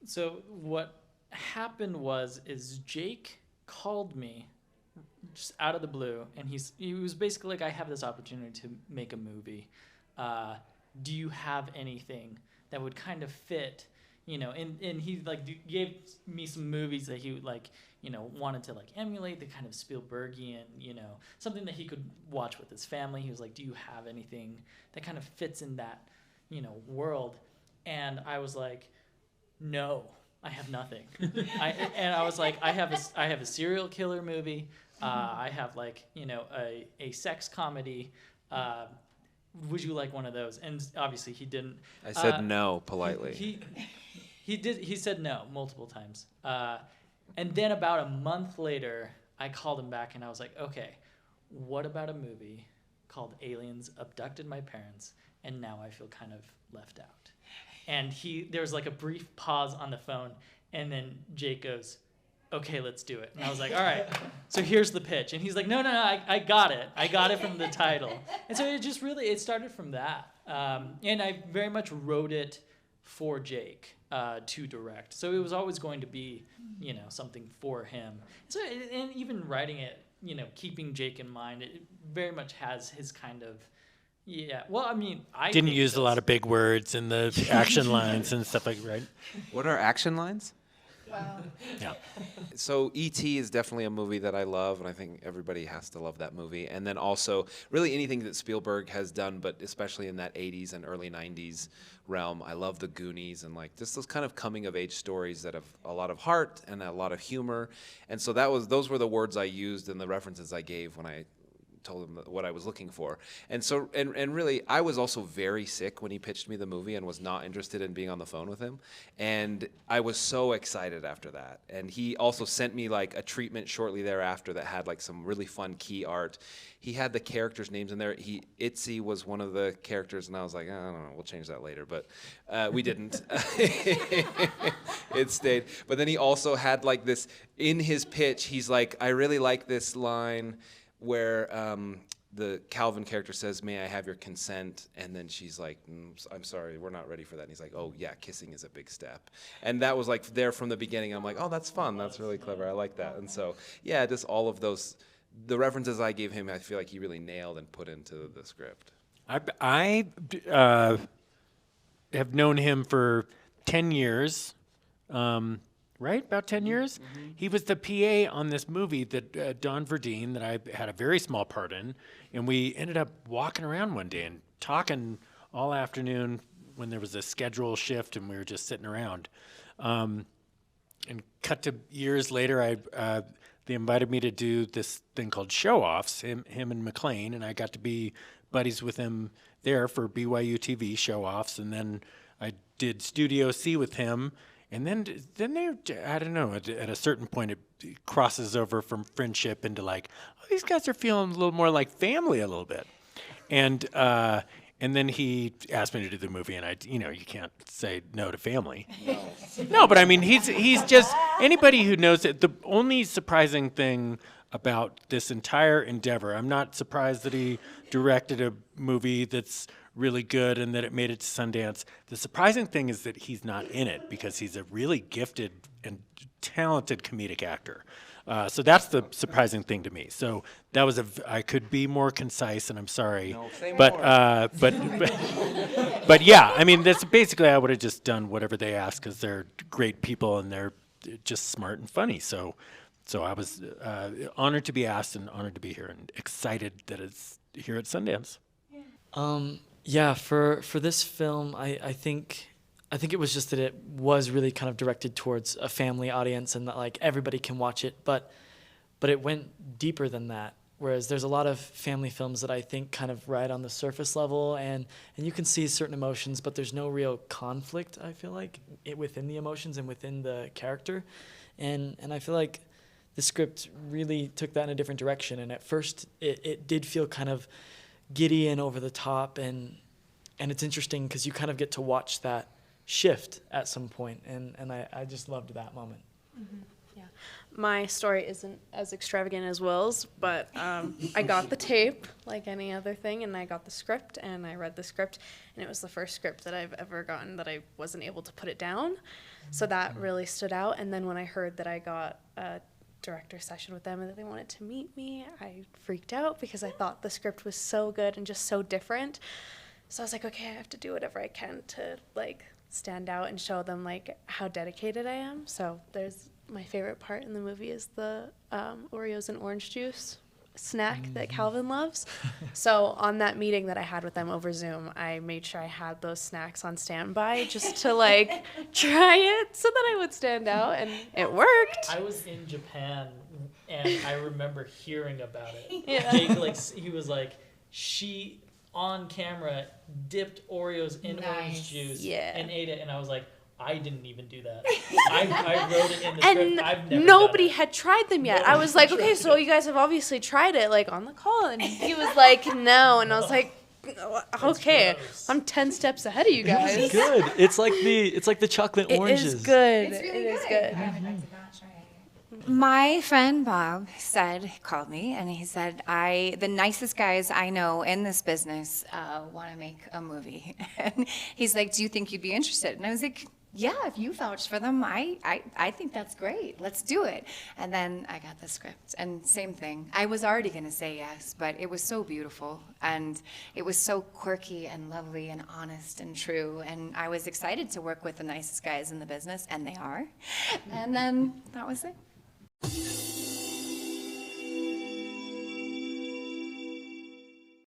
So what happened is Jake called me just out of the blue, and he was basically like, I have this opportunity to make a movie. Do you have anything that would kind of fit, and he like gave me some movies that he would like, wanted to like emulate the kind of Spielbergian, something that he could watch with his family. He was like, do you have anything that kind of fits in that, world? And I was like, no, I have nothing. I was like, I have a serial killer movie. I have like, a sex comedy. Would you like one of those? And obviously he didn't. I said no politely. He said no multiple times. And then about a month later, I called him back and I was like, okay, what about a movie called Aliens Abducted My Parents, and now I feel kind of left out? And there was like a brief pause on the phone, and then Jake goes, okay, let's do it. And I was like, all right, so here's the pitch. And he's like, no, I got it. I got it from the title. And so it started from that. And I very much wrote it for Jake to direct. So it was always going to be, something for him. So, and even writing it, keeping Jake in mind, it very much has his kind of, yeah. Well, I mean, I didn't use a lot of big words in the action lines and stuff like that, right? What are action lines? Wow. Yeah. So E.T. is definitely a movie that I love, and I think everybody has to love that movie. And then also, really anything that Spielberg has done, but especially in that 80s and early 90s realm. I love the Goonies and like just those kind of coming-of-age stories that have a lot of heart and a lot of humor. And so those were the words I used and the references I gave when I told him what I was looking for. And so, and really, I was also very sick when he pitched me the movie and was not interested in being on the phone with him. And I was so excited after that. And he also sent me like a treatment shortly thereafter that had like some really fun key art. He had the characters' names in there. Itzy was one of the characters, and I was like, I don't know, we'll change that later. But we didn't. It stayed. But then he also had like this, in his pitch, he's like, I really like this line where the Calvin character says, may I have your consent? And then she's like, I'm sorry, we're not ready for that. And he's like, oh, yeah, kissing is a big step. And that was like there from the beginning. I'm like, oh, that's fun. That's really clever. I like that. And so, yeah, just all of those, the references I gave him, I feel like he really nailed and put into the script. I have known him for 10 years. Right? About 10 years? Mm-hmm. He was the PA on this movie that Don Verdeen, that I had a very small part in. And we ended up walking around one day and talking all afternoon when there was a schedule shift and we were just sitting around. And cut to years later, they invited me to do this thing called Show-Offs, him and McLean, and I got to be buddies with him there for BYU TV Show-Offs. And then I did Studio C with him. And then they, I don't know, at a certain point it crosses over from friendship into like, oh, these guys are feeling a little more like family a little bit. And then he asked me to do the movie, and you can't say no to family. No, but I mean, he's just, anybody who knows it, the only surprising thing about this entire endeavor, I'm not surprised that he directed a movie that's really good and that it made it to Sundance. The surprising thing is that he's not in it because he's a really gifted and talented comedic actor. So that's the surprising thing to me. So that was I could be more concise, and I'm sorry. No, say but, more. But yeah, I mean, that's basically I would have just done whatever they asked because they're great people and they're just smart and funny. So I was honored to be asked and honored to be here and excited that it's here at Sundance. Yeah, for this film, I think it was just that it was really kind of directed towards a family audience and that like everybody can watch it, but it went deeper than that. Whereas there's a lot of family films that I think kind of ride on the surface level and you can see certain emotions, but there's no real conflict, I feel like, within the emotions and within the character. And I feel like the script really took that in a different direction. And at first it did feel kind of giddy and over the top, and it's interesting because you kind of get to watch that shift at some point, and I just loved that moment. Mm-hmm. My story isn't as extravagant as Will's, but I got the tape like any other thing, and I got the script, and I read the script, and it was the first script that I've ever gotten that I wasn't able to put it down. So that really stood out. And then when I heard that I got a director session with them and that they wanted to meet me, I freaked out because I thought the script was so good and just so different. So I was like, okay, I have to do whatever I can to like stand out and show them like how dedicated I am. So there's my favorite part in the movie is the Oreos and orange juice snack that Calvin loves. So on that meeting that I had with them over Zoom, I made sure I had those snacks on standby just to like try it so that I would stand out, and it worked. I was in Japan and I remember hearing about it. Yeah. Jake, like, he was like, she on camera dipped Oreos in orange juice and ate it, and I was like, I didn't even do that. I wrote it in the And script. I've never nobody done it. had tried them yet. Nobody I was like, had okay, tried so it. you guys have obviously tried it, like on the call, and he was like, no, and I was like, okay, gross. I'm 10 steps ahead of you guys. It's good. It's like the chocolate It oranges. is good. It's really It is good. good. I would like to not try it. My friend Bob called me, and he said, the nicest guys I know in this business want to make a movie. And he's like, do you think you'd be interested? And I was like, yeah, if you vouch for them, I think that's great. Let's do it. And then I got the script, and same thing. I was already going to say yes, but it was so beautiful, and it was so quirky and lovely and honest and true, and I was excited to work with the nicest guys in the business, and they are. And then that was it.